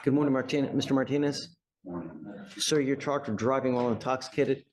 Good morning, Mr. Martinez. Sir, you're charged with driving while intoxicated.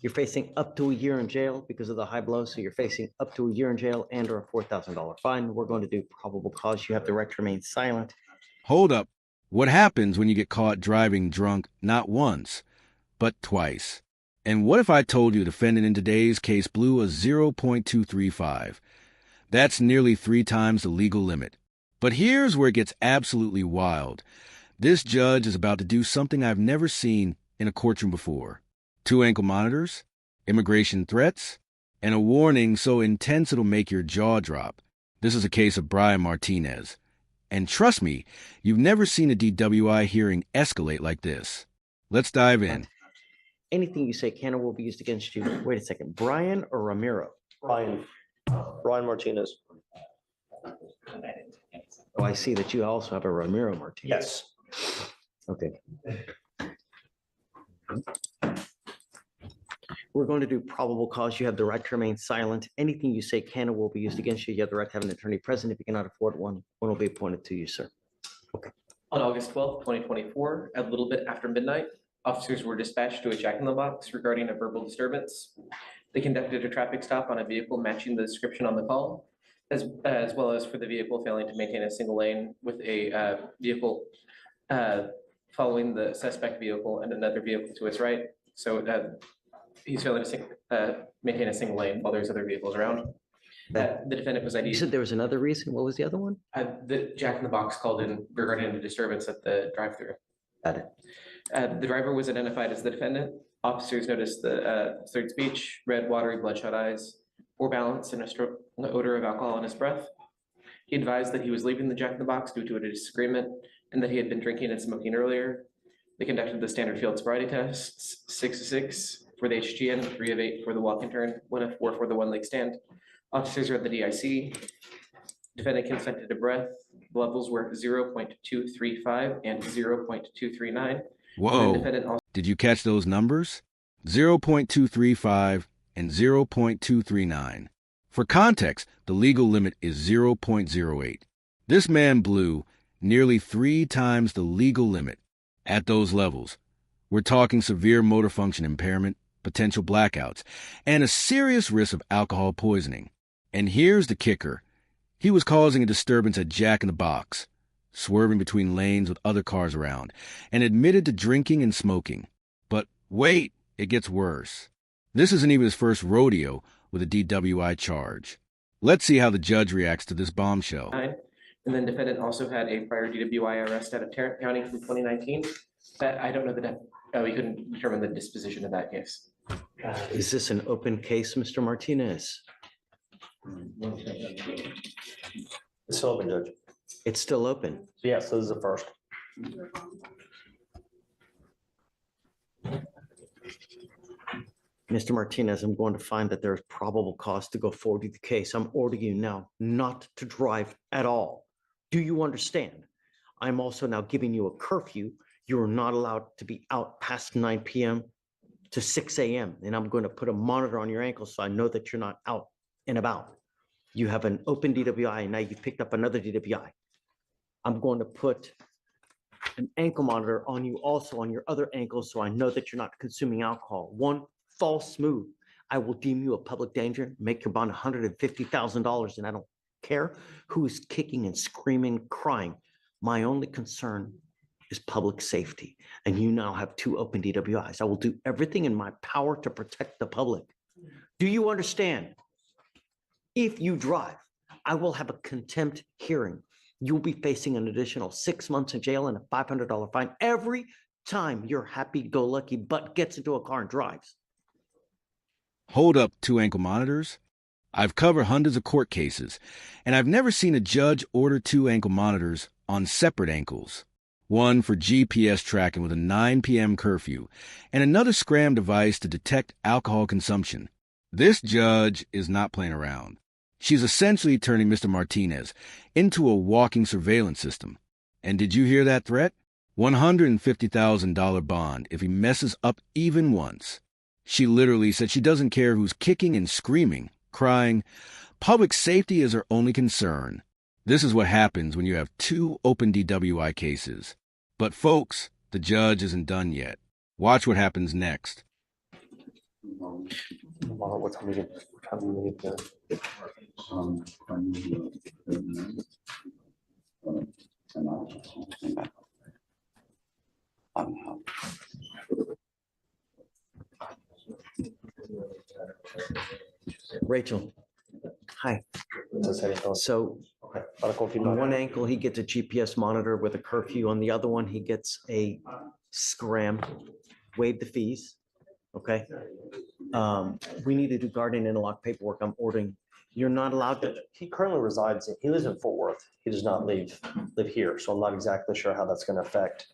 You're facing up to a year in jail because of the high blow. So you're facing up to a year in jail and or a $4,000 fine. We're going to do probable cause. You have the right to remain silent. Hold up. What happens when you get caught driving drunk not once, but twice? And what if I told you the defendant in today's case blew a 0.235? That's nearly 3 times the legal limit. But here's where it gets absolutely wild. This judge is about to do something I've never seen in a courtroom before. 2 ankle monitors, immigration threats, and a warning so intense it'll make your jaw drop. This is a case of Brian Martinez. And trust me, you've never seen a DWI hearing escalate like this. Let's dive in. Anything you say can or will be used against you. Wait a second. Brian or Ramiro? Brian Martinez. Oh, I see that you also have a Ramiro Martinez. Yes. Okay. We're going to do probable cause. You have the right to remain silent. Anything you say can or will be used against you. You have the right to have an attorney present. If you cannot afford one will be appointed to you, sir. Okay. On August 12th, 2024, at a little bit after midnight, officers were dispatched to a Jack-in-the-Box regarding a verbal disturbance. They conducted a traffic stop on a vehicle matching the description on the call, as well as for the vehicle failing to maintain a single lane with a vehicle following the suspect vehicle and another vehicle to its right. So he's failing to maintain a single lane while there's other vehicles around. The defendant was You ID'd. said there was another reason. What was the other one? The Jack-in-the-Box called in regarding a disturbance at the drive-thru. Got it. The driver was identified as the defendant. Officers noticed the third speech, red, watery, bloodshot eyes, poor balance, and an odor of alcohol in his breath. He advised that he was leaving the Jack-in-the-Box due to a disagreement and that he had been drinking and smoking earlier. They conducted the standard field sobriety tests, 6 of 6 for the HGN, 3 of 8 for the walk and turn, 1 of 4 for the one leg stand. Officers are at the DIC. Defendant consented to breath. The levels were 0.235 and 0.239. Whoa. Did you catch those numbers? 0.235 and 0.239. For context, the legal limit is 0.08. This man blew nearly 3 times the legal limit at those levels. We're talking severe motor function impairment, potential blackouts, and a serious risk of alcohol poisoning. And here's the kicker. He was causing a disturbance at Jack-in-the-Box, swerving between lanes with other cars around, and admitted to drinking and smoking. But wait, it gets worse. This isn't even his first rodeo with a DWI charge. Let's see how the judge reacts to this bombshell. And then defendant also had a prior DWI arrest out of Tarrant County from 2019. But I don't know that we couldn't determine the disposition of that case. Is this an open case, Mr. Martinez? It's still open, Judge. It's still open. Yes, this is the first. Mr. Martinez, I'm going to find that there is probable cause to go forward with the case. I'm ordering you now not to drive at all. Do you understand? I'm also now giving you a curfew. You are not allowed to be out past 9 p.m. to 6 a.m. And I'm going to put a monitor on your ankle so I know that you're not out and about. You have an open DWI and now you've picked up another DWI. I'm going to put an ankle monitor on you also on your other ankle so I know that you're not consuming alcohol. One false move, I will deem you a public danger, make your bond $150,000, and I don't care who is kicking and screaming, crying. My only concern is public safety, and you now have 2 open DWIs. I will do everything in my power to protect the public. Do you understand? If you drive, I will have a contempt hearing. You'll be facing an additional 6 months in jail and a $500 fine every time your happy-go-lucky butt gets into a car and drives. Hold up, 2 ankle monitors. I've covered hundreds of court cases, and I've never seen a judge order 2 ankle monitors on separate ankles. One for GPS tracking with a 9 p.m. curfew, and another scram device to detect alcohol consumption. This judge is not playing around. She's essentially turning Mr. Martinez into a walking surveillance system. And did you hear that threat? $150,000 bond if he messes up even once. She literally said she doesn't care who's kicking and screaming, crying. Public safety is her only concern. This is what happens when you have 2 open DWI cases. But folks, the judge isn't done yet. Watch what happens next. What time do you need to? Rachel, hi. So Okay, para on confirmar. one ankle, he gets a GPS monitor with a curfew. On the other one, he gets a scram, waive the fees. Okay. We need to do guardian interlock paperwork. I'm ordering. You're not allowed to. He currently resides, he lives in Fort Worth. He does not live here, so I'm not exactly sure how that's gonna affect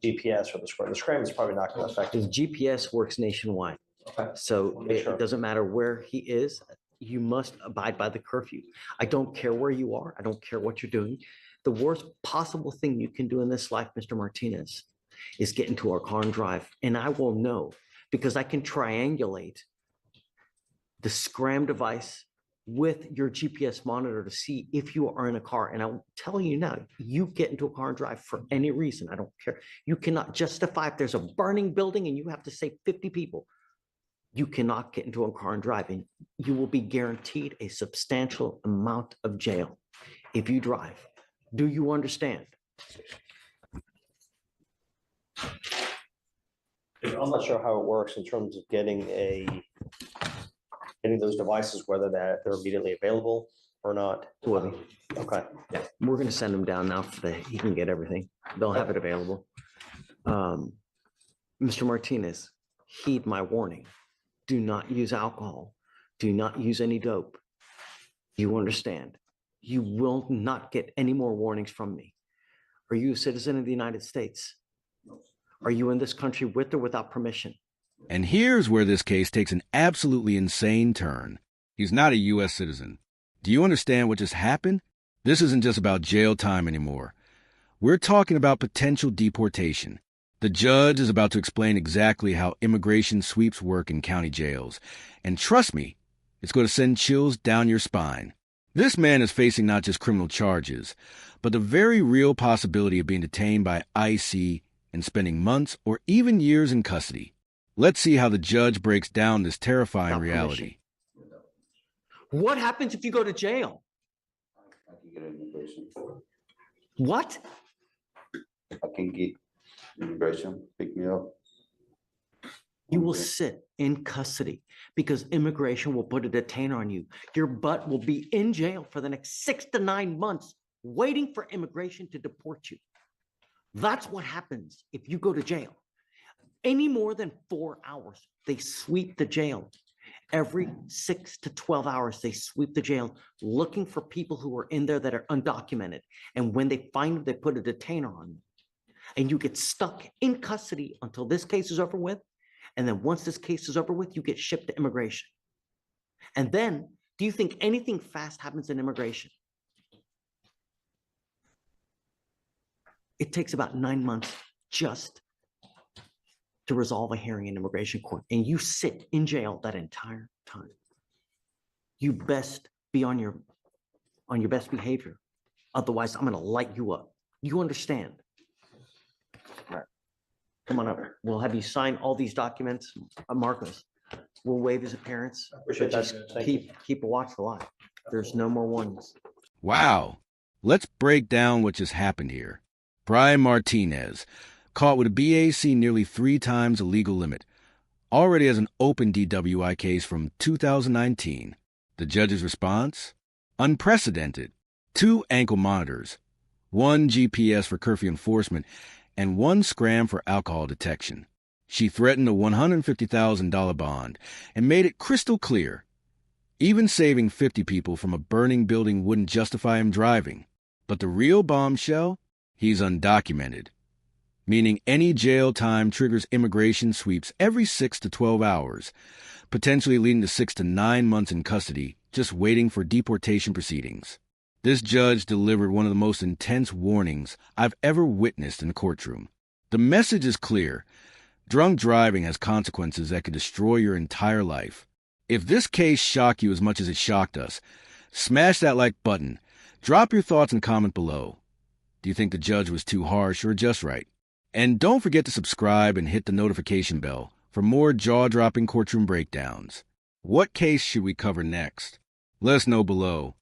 GPS or the scram. The scram is probably not gonna affect His it. GPS works nationwide. Okay. So Sure. it doesn't matter where he is. You must abide by the curfew. I don't care where you are. I don't care what you're doing. The worst possible thing you can do in this life, Mr. Martinez, is get into a car and drive. And I will know because I can triangulate the scram device with your GPS monitor to see if you are in a car. And I'm telling you now, you get into a car and drive for any reason. I don't care. You cannot justify if there's a burning building and you have to save 50 people. You cannot get into a car and drive, and you will be guaranteed a substantial amount of jail if you drive. Do you understand? I'm not sure how it works in terms of getting those devices, whether they're immediately available or not. Will be. Okay. We're going to send him down now so that he can get everything. They'll have it available. Mr. Martinez, heed my warning. Do not use alcohol. Do not use any dope. You understand? You will not get any more warnings from me. Are you a citizen of the United States? Are you in this country with or without permission? And here's where this case takes an absolutely insane turn. He's not a U.S. citizen. Do you understand what just happened? This isn't just about jail time anymore. We're talking about potential deportation. The judge is about to explain exactly how immigration sweeps work in county jails. And trust me, it's going to send chills down your spine. This man is facing not just criminal charges, but the very real possibility of being detained by IC and spending months or even years in custody. Let's see how the judge breaks down this terrifying Without reality. What happens if you go to jail? I can get immigration. What? I can get immigration, pick me up. You will sit in custody because immigration will put a detainer on you. Your butt will be in jail for the next 6 to 9 months, waiting for immigration to deport you. That's what happens if you go to jail. Any more than 4 hours, they sweep the jail. Every 6 to 12 hours, they sweep the jail looking for people who are in there that are undocumented. And when they find them, they put a detainer on you. And you get stuck in custody until this case is over with. And then once this case is over with, you get shipped to immigration. And then, do you think anything fast happens in immigration? It takes about 9 months just to resolve a hearing in immigration court. And you sit in jail that entire time. You best be on your best behavior. Otherwise, I'm gonna light you up. You understand? All right. Come on up. We'll have you sign all these documents. Marcos, we'll waive his appearance. Appreciate But that. just Thank you. keep a watchful eye. There's no more warnings. Wow. Let's break down what just happened here. Brian Martinez, caught with a BAC nearly 3 times the legal limit, already has an open DWI case from 2019. The judge's response? Unprecedented. 2 ankle monitors, 1 GPS for curfew enforcement, and 1 scram for alcohol detection. She threatened a $150,000 bond and made it crystal clear. Even saving 50 people from a burning building wouldn't justify him driving. But the real bombshell? He's undocumented, meaning any jail time triggers immigration sweeps every 6 to 12 hours, potentially leading to 6 to 9 months in custody, just waiting for deportation proceedings. This judge delivered one of the most intense warnings I've ever witnessed in a courtroom. The message is clear. Drunk driving has consequences that could destroy your entire life. If this case shocked you as much as it shocked us, smash that like button. Drop your thoughts and comment below. Do you think the judge was too harsh or just right? And don't forget to subscribe and hit the notification bell for more jaw-dropping courtroom breakdowns. What case should we cover next? Let us know below.